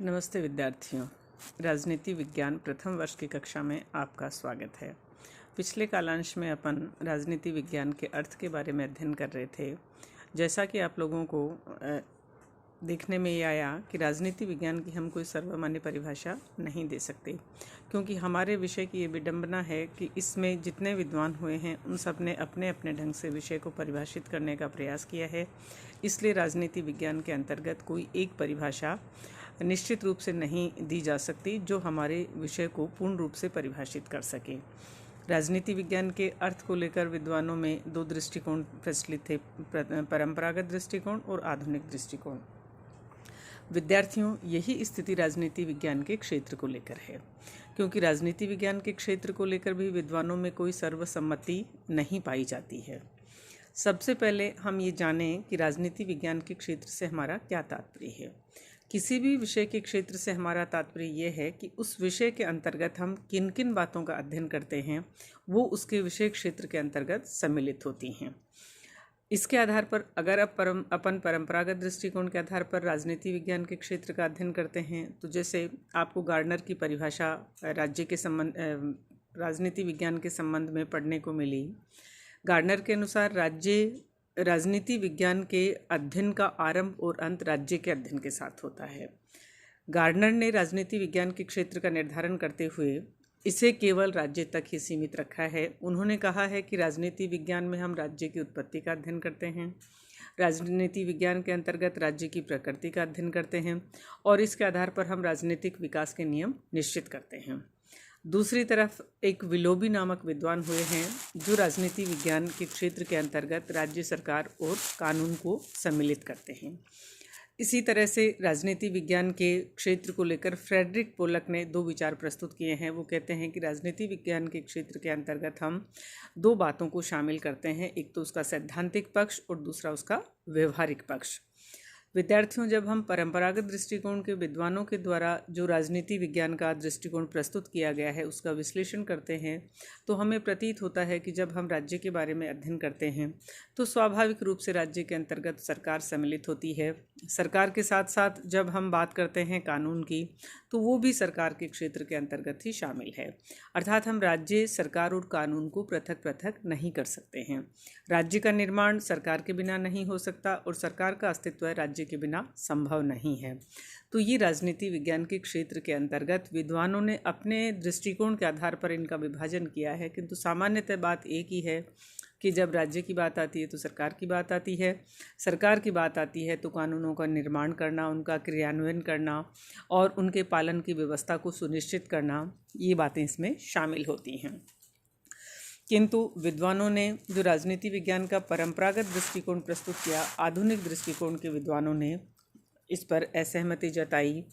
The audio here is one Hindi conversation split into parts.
नमस्ते विद्यार्थियों। राजनीति विज्ञान प्रथम वर्ष की कक्षा में आपका स्वागत है। पिछले कालांश में अपन राजनीति विज्ञान के अर्थ के बारे में अध्ययन कर रहे थे। जैसा कि आप लोगों को देखने में ये आया कि राजनीति विज्ञान की हम कोई सर्वमान्य परिभाषा नहीं दे सकते, क्योंकि हमारे विषय की ये विडंबना है कि इसमें जितने विद्वान हुए हैं उन सब ने अपने अपने ढंग से विषय को परिभाषित करने का प्रयास किया है। इसलिए राजनीति विज्ञान के अंतर्गत कोई एक परिभाषा निश्चित रूप से नहीं दी जा सकती जो हमारे विषय को पूर्ण रूप से परिभाषित कर सके। राजनीति विज्ञान के अर्थ को लेकर विद्वानों में दो दृष्टिकोण प्रचलित थे, परंपरागत दृष्टिकोण और आधुनिक दृष्टिकोण। विद्यार्थियों, यही स्थिति राजनीति विज्ञान के क्षेत्र को लेकर है, क्योंकि राजनीति विज्ञान के क्षेत्र को लेकर भी विद्वानों में कोई सर्वसम्मति नहीं पाई जाती है। सबसे पहले हम ये जानें कि राजनीति विज्ञान के क्षेत्र से हमारा क्या तात्पर्य है। किसी भी विषय के क्षेत्र से हमारा तात्पर्य यह है कि उस विषय के अंतर्गत हम किन किन बातों का अध्ययन करते हैं वो उसके विषय क्षेत्र के अंतर्गत सम्मिलित होती हैं। इसके आधार पर अगर अपन परंपरागत दृष्टिकोण के आधार पर राजनीति विज्ञान के क्षेत्र का अध्ययन करते हैं, तो जैसे आपको गार्डनर की परिभाषा राजनीति विज्ञान के संबंध में पढ़ने को मिली। गार्डनर के अनुसार राजनीति विज्ञान के अध्ययन का आरंभ और अंत राज्य के अध्ययन के साथ होता है। गार्डनर ने राजनीति विज्ञान के क्षेत्र का निर्धारण करते हुए इसे केवल राज्य तक ही सीमित रखा है। उन्होंने कहा है कि राजनीति विज्ञान में हम राज्य की उत्पत्ति का अध्ययन करते हैं, राजनीति विज्ञान के अंतर्गत राज्य की प्रकृति का अध्ययन करते हैं और इसके आधार पर हम राजनीतिक विकास के नियम निश्चित करते हैं। दूसरी तरफ एक विलोबी नामक विद्वान हुए हैं जो राजनीति विज्ञान के क्षेत्र के अंतर्गत राज्य सरकार और कानून को सम्मिलित करते हैं। इसी तरह से राजनीति विज्ञान के क्षेत्र को लेकर फ्रेडरिक पोलक ने दो विचार प्रस्तुत किए हैं। वो कहते हैं कि राजनीति विज्ञान के क्षेत्र के अंतर्गत हम दो बातों को शामिल करते हैं, एक तो उसका सैद्धांतिक पक्ष और दूसरा उसका व्यवहारिक पक्ष। विद्यार्थियों, जब हम परंपरागत दृष्टिकोण के विद्वानों के द्वारा जो राजनीति विज्ञान का दृष्टिकोण प्रस्तुत किया गया है उसका विश्लेषण करते हैं, तो हमें प्रतीत होता है कि जब हम राज्य के बारे में अध्ययन करते हैं तो स्वाभाविक रूप से राज्य के अंतर्गत सरकार सम्मिलित होती है। सरकार के साथ साथ जब हम बात करते हैं कानून की, तो वो भी सरकार के क्षेत्र के अंतर्गत ही शामिल है। अर्थात हम राज्य, सरकार और कानून को पृथक पृथक नहीं कर सकते हैं। राज्य का निर्माण सरकार के बिना नहीं हो सकता और सरकार का अस्तित्व राज्य के बिना संभव नहीं है। तो ये राजनीति विज्ञान के क्षेत्र के अंतर्गत विद्वानों ने अपने दृष्टिकोण के आधार पर इनका विभाजन किया है, किंतु सामान्यतः बात एक ही है कि जब राज्य की बात आती है तो सरकार की बात आती है, सरकार की बात आती है तो कानूनों का निर्माण करना, उनका क्रियान्वयन करना और उनके पालन की व्यवस्था को सुनिश्चित करना, ये बातें इसमें शामिल होती हैं। किंतु विद्वानों ने जो राजनीति विज्ञान का परंपरागत दृष्टिकोण प्रस्तुत किया, आधुनिक दृष्टिकोण के विद्वानों ने इस पर असहमति जताई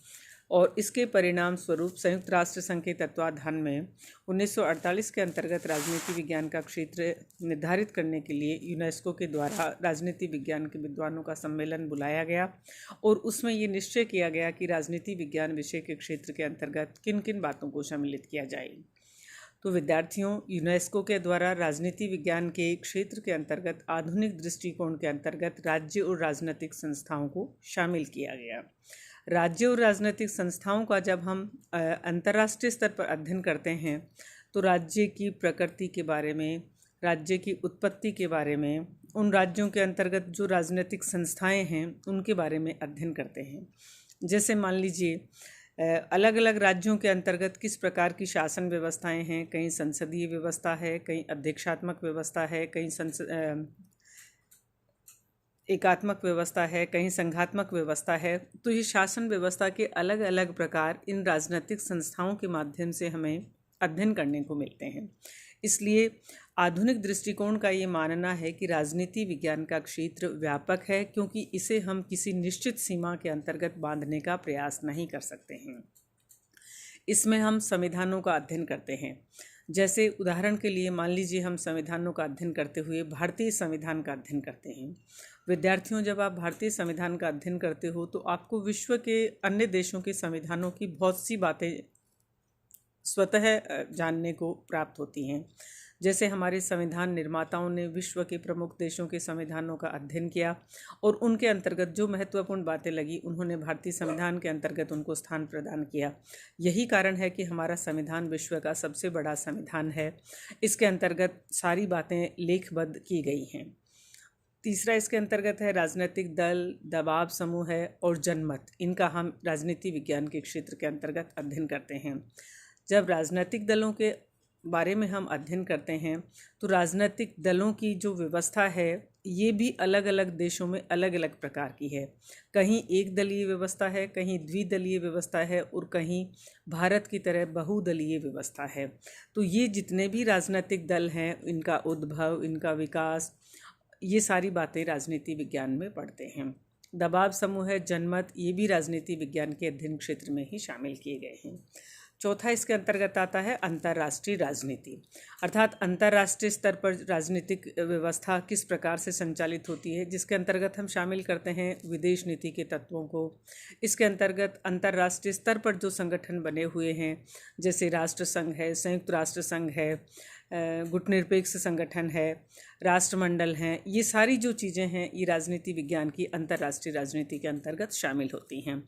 और इसके परिणाम स्वरूप संयुक्त राष्ट्र संघ के तत्वाधान में 1948 के अंतर्गत राजनीति विज्ञान का क्षेत्र निर्धारित करने के लिए यूनेस्को के द्वारा राजनीति विज्ञान के विद्वानों का सम्मेलन बुलाया गया और उसमें ये निश्चय किया गया कि राजनीति विज्ञान विषय के क्षेत्र के अंतर्गत किन किन बातों को सम्मिलित किया जाए। तो विद्यार्थियों, यूनेस्को के द्वारा राजनीति विज्ञान के क्षेत्र के अंतर्गत आधुनिक दृष्टिकोण के अंतर्गत राज्य और राजनीतिक संस्थाओं को शामिल किया गया। राज्य और राजनीतिक संस्थाओं का जब हम अंतर्राष्ट्रीय स्तर पर अध्ययन करते हैं तो राज्य की प्रकृति के बारे में, राज्य की उत्पत्ति के बारे में, उन राज्यों के अंतर्गत जो राजनीतिक संस्थाएं हैं उनके बारे में अध्ययन करते हैं। जैसे मान लीजिए अलग अलग राज्यों के अंतर्गत किस प्रकार की शासन व्यवस्थाएं हैं, कहीं संसदीय व्यवस्था है, कहीं अध्यक्षात्मक व्यवस्था है, कहीं एकात्मक व्यवस्था है, कहीं संघात्मक व्यवस्था है। तो ये शासन व्यवस्था के अलग अलग प्रकार इन राजनीतिक संस्थाओं के माध्यम से हमें अध्ययन करने को मिलते हैं। इसलिए आधुनिक दृष्टिकोण का ये मानना है कि राजनीति विज्ञान का क्षेत्र व्यापक है, क्योंकि इसे हम किसी निश्चित सीमा के अंतर्गत बांधने का प्रयास नहीं कर सकते हैं। इसमें हम संविधानों का अध्ययन करते हैं। जैसे उदाहरण के लिए मान लीजिए हम संविधानों का अध्ययन करते हुए भारतीय संविधान का अध्ययन करते हैं। विद्यार्थियों, जब आप भारतीय संविधान का अध्ययन करते हो तो आपको विश्व के अन्य देशों के संविधानों की बहुत सी बातें स्वतः जानने को प्राप्त होती हैं। जैसे हमारे संविधान निर्माताओं ने विश्व के प्रमुख देशों के संविधानों का अध्ययन किया और उनके अंतर्गत जो महत्वपूर्ण बातें लगी उन्होंने भारतीय संविधान के अंतर्गत उनको स्थान प्रदान किया। यही कारण है कि हमारा संविधान विश्व का सबसे बड़ा संविधान है। इसके अंतर्गत सारी बातें लेखबद्ध की गई हैं। तीसरा इसके अंतर्गत है राजनीतिक दल, दबाव समूह है और जनमत। इनका हम राजनीति विज्ञान के क्षेत्र के अंतर्गत अध्ययन करते हैं। जब राजनीतिक दलों के बारे में हम अध्ययन करते हैं तो राजनीतिक दलों की जो व्यवस्था है ये भी अलग अलग देशों में अलग अलग प्रकार की है। कहीं एक दलीय व्यवस्था है, कहीं द्विदलीय व्यवस्था है और कहीं भारत की तरह बहुदलीय व्यवस्था है। तो ये जितने भी राजनीतिक दल हैं, इनका उद्भव, इनका विकास, ये सारी बातें राजनीति विज्ञान में पढ़ते हैं। दबाव समूह है, जनमत, ये भी राजनीति विज्ञान के अध्ययन क्षेत्र में ही शामिल किए गए हैं। चौथा इसके अंतर्गत आता है अंतर्राष्ट्रीय राजनीति, अर्थात अंतर्राष्ट्रीय स्तर पर राजनीतिक व्यवस्था किस प्रकार से संचालित होती है, जिसके अंतर्गत हम शामिल करते हैं विदेश नीति के तत्वों को। इसके अंतर्गत अंतर्राष्ट्रीय स्तर पर जो संगठन बने हुए हैं, जैसे राष्ट्र संघ है, संयुक्त राष्ट्र संघ है, गुटनिरपेक्ष संगठन है, राष्ट्रमंडल हैं, ये सारी जो चीज़ें हैं ये राजनीति विज्ञान की अंतर्राष्ट्रीय राजनीति के अंतर्गत शामिल होती हैं।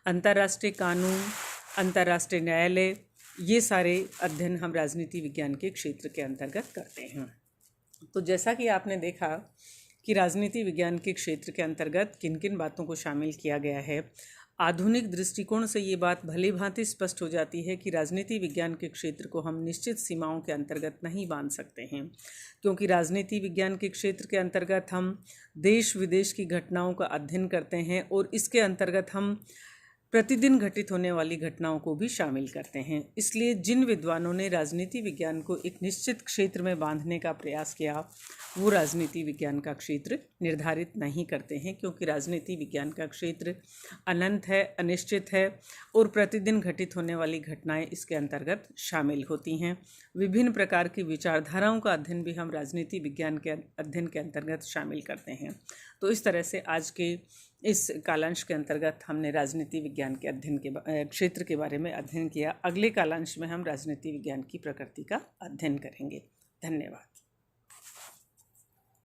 अंतर्राष्ट्रीय कानून, अंतर्राष्ट्रीय न्यायालय, ये सारे अध्ययन हम राजनीति विज्ञान के क्षेत्र के अंतर्गत करते हैं। तो जैसा कि आपने देखा कि राजनीति विज्ञान के क्षेत्र के अंतर्गत किन किन बातों को शामिल किया गया है, आधुनिक दृष्टिकोण से ये बात भली भांति स्पष्ट हो जाती है कि राजनीति विज्ञान के क्षेत्र को हम निश्चित सीमाओं के अंतर्गत नहीं बांध सकते हैं, क्योंकि राजनीति विज्ञान के क्षेत्र के अंतर्गत हम देश विदेश की घटनाओं का अध्ययन करते हैं और इसके अंतर्गत हम प्रतिदिन घटित होने वाली घटनाओं को भी शामिल करते हैं। इसलिए जिन विद्वानों ने राजनीति विज्ञान को एक निश्चित क्षेत्र में बांधने का प्रयास किया, वो राजनीति विज्ञान का क्षेत्र निर्धारित नहीं करते हैं, क्योंकि राजनीति विज्ञान का क्षेत्र अनंत है, अनिश्चित है और प्रतिदिन घटित होने वाली घटनाएं इसके अंतर्गत शामिल होती हैं। विभिन्न प्रकार की विचारधाराओं का अध्ययन भी हम राजनीति विज्ञान के अध्ययन के अंतर्गत शामिल करते हैं। तो इस तरह से आज के इस कालांश के अंतर्गत हमने राजनीति विज्ञान के अध्ययन के क्षेत्र के बारे में अध्ययन किया। अगले कालांश में हम राजनीति विज्ञान की प्रकृति का अध्ययन करेंगे। धन्यवाद।